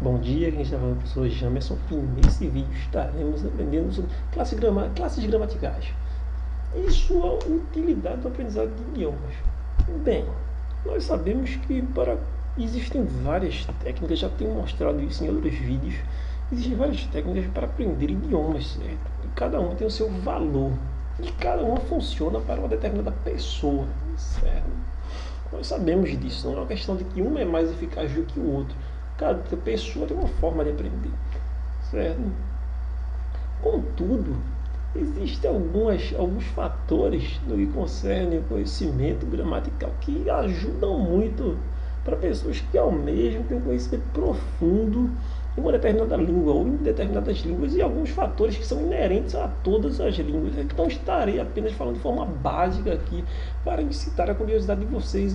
Bom dia, quem está falando é o professor Jamerson e nesse vídeo estaremos aprendendo sobre classes gramaticais e sua utilidade no aprendizado de idiomas. Bem, nós sabemos que existem várias técnicas, já tenho mostrado isso em outros vídeos, existem várias técnicas para aprender idiomas, certo? E cada uma tem o seu valor e cada uma funciona para uma determinada pessoa, certo? Nós sabemos disso, não é uma questão de que um é mais eficaz do que o outro. Cada pessoa tem uma forma de aprender, certo? Contudo, existem alguns fatores no que concerne o conhecimento gramatical que ajudam muito para pessoas que almejam ter um conhecimento profundo em uma determinada língua ou em determinadas línguas, e alguns fatores que são inerentes a todas as línguas. Então estarei apenas falando de forma básica aqui para incitar a curiosidade de vocês,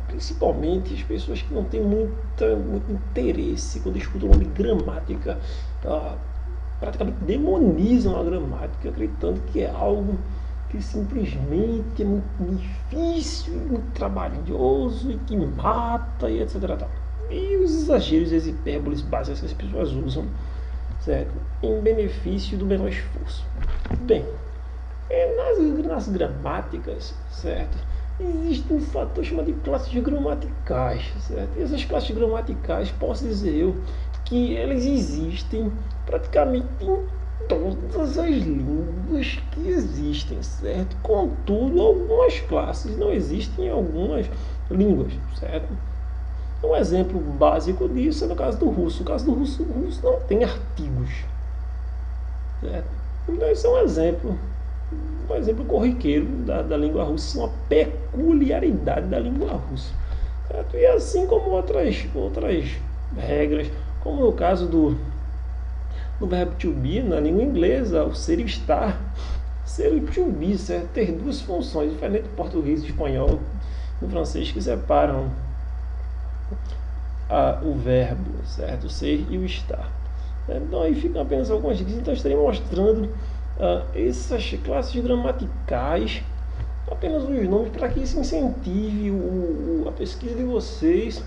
principalmente as pessoas que não têm muito interesse quando escutam o nome gramática, praticamente demonizam a gramática, acreditando que é algo que simplesmente é muito difícil, muito trabalhoso e que mata e etc. E os exageros e as hipérboles básicas que as pessoas usam, certo? Em benefício do menor esforço. Bem, nas gramáticas, certo? Existe um fator chamado de classes gramaticais, certo? E essas classes gramaticais, posso dizer eu, que elas existem praticamente em todas as línguas que existem, certo? Contudo, algumas classes não existem em algumas línguas, certo? Um exemplo básico disso é no caso do russo. No caso do russo, o russo não tem artigos, certo? Então isso é um exemplo corriqueiro da língua russa, uma peculiaridade da língua russa, certo? E assim como outras regras, como no caso do verbo to be na língua inglesa, o ser e o estar, ser e to be, certo? Ter duas funções, diferente do português e espanhol, no francês, que separam o verbo, certo? O ser e o estar. Então aí ficam apenas algumas dicas. Então estarei mostrando essas classes gramaticais, apenas os nomes, para que isso incentive a pesquisa de vocês,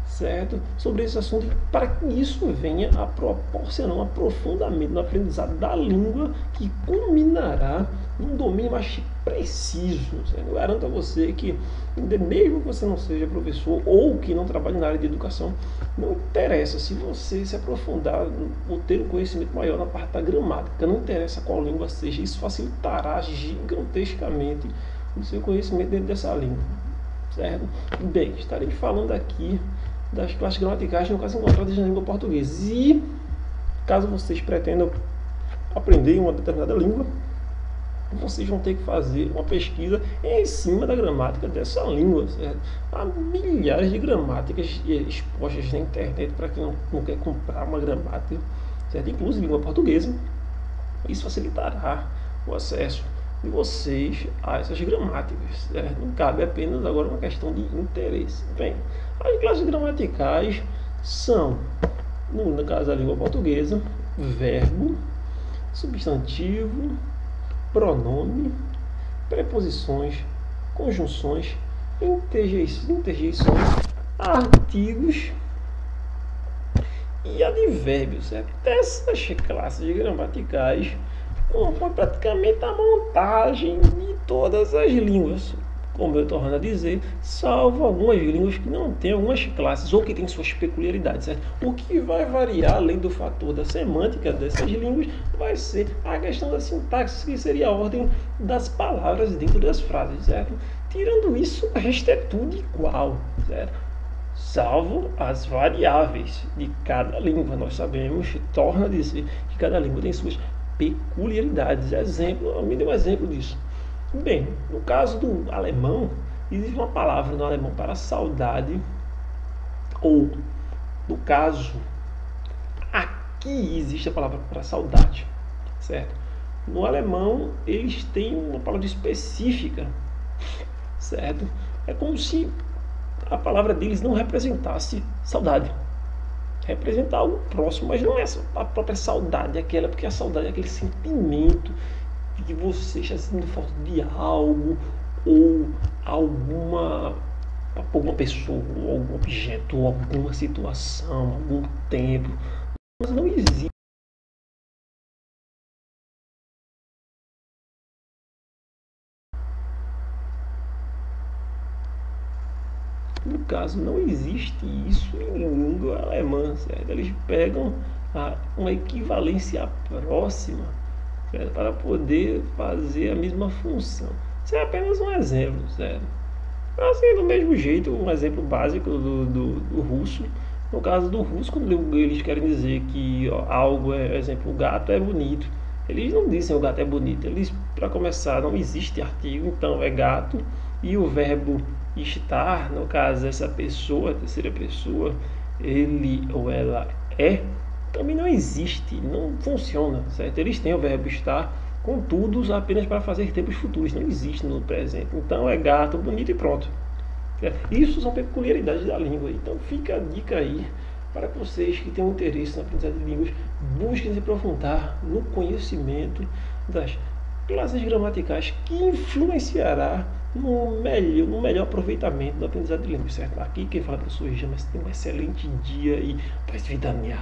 certo? Sobre esse assunto, e para que isso venha a proporcionar um aprofundamento no aprendizado da língua que culminará num domínio mais preciso, certo? Eu garanto a você que, mesmo que você não seja professor ou que não trabalhe na área de educação, não interessa se você se aprofundar ou ter um conhecimento maior na parte da gramática, não interessa qual língua seja, isso facilitará gigantescamente o seu conhecimento dentro dessa língua, certo? Bem, estarei falando aqui das classes gramaticais, no caso, encontradas na língua portuguesa. E caso vocês pretendam aprender uma determinada língua, vocês vão ter que fazer uma pesquisa em cima da gramática dessa língua, certo? Há milhares de gramáticas expostas na internet para quem não quer comprar uma gramática, certo? Inclusive língua portuguesa. Isso facilitará o acesso de vocês a essas gramáticas, certo? Não cabe apenas agora uma questão de interesse. Bem, as classes gramaticais são, no caso da língua portuguesa, verbo, substantivo, pronome, preposições, conjunções, interjeições, artigos e advérbios, certo? Essas classes gramaticais compõem praticamente a montagem de todas as línguas, como eu estou a dizer, salvo algumas línguas que não têm algumas classes ou que têm suas peculiaridades, certo? O que vai variar, além do fator da semântica dessas línguas, vai ser a questão da sintaxe, que seria a ordem das palavras dentro das frases, certo? Tirando isso, o resto é tudo igual, certo? Salvo as variáveis de cada língua. Nós sabemos, torna a dizer, que cada língua tem suas peculiaridades. Me dê um exemplo disso. Bem, no caso do alemão, existe uma palavra no alemão para saudade, ou, no caso, aqui existe a palavra para saudade, certo? No alemão, eles têm uma palavra específica, certo? É como se a palavra deles não representasse saudade. Representa algo próximo, mas não é a própria saudade, porque a saudade é aquele sentimento que você está sentindo falta de algo ou alguma para alguma pessoa, algum objeto, alguma situação, algum tempo. Mas não existe. No caso, não existe isso em língua alemã, certo? Eles pegam uma equivalência próxima, certo? Para poder fazer a mesma função. Isso é apenas um exemplo, certo? Assim, do mesmo jeito, um exemplo básico do russo. No caso do russo, quando eles querem dizer que ó, algo é, exemplo, o gato é bonito, eles não dizem o gato é bonito. Eles, para começar, não existe artigo, então é gato. E o verbo estar, no caso, essa pessoa, terceira pessoa, ele ou ela é, também não existe, não funciona, certo? Eles têm o verbo estar, contudo, apenas para fazer tempos futuros, não existe no presente. Então é gato, bonito e pronto. Isso são peculiaridades da língua. Então fica a dica aí para vocês que têm um interesse na aprendizagem de línguas, busquem se aprofundar no conhecimento das classes gramaticais que influenciará no melhor aproveitamento do aprendizado de línguas, certo? Aqui quem fala é o professor Jamas, tem um excelente dia e paz vida minha.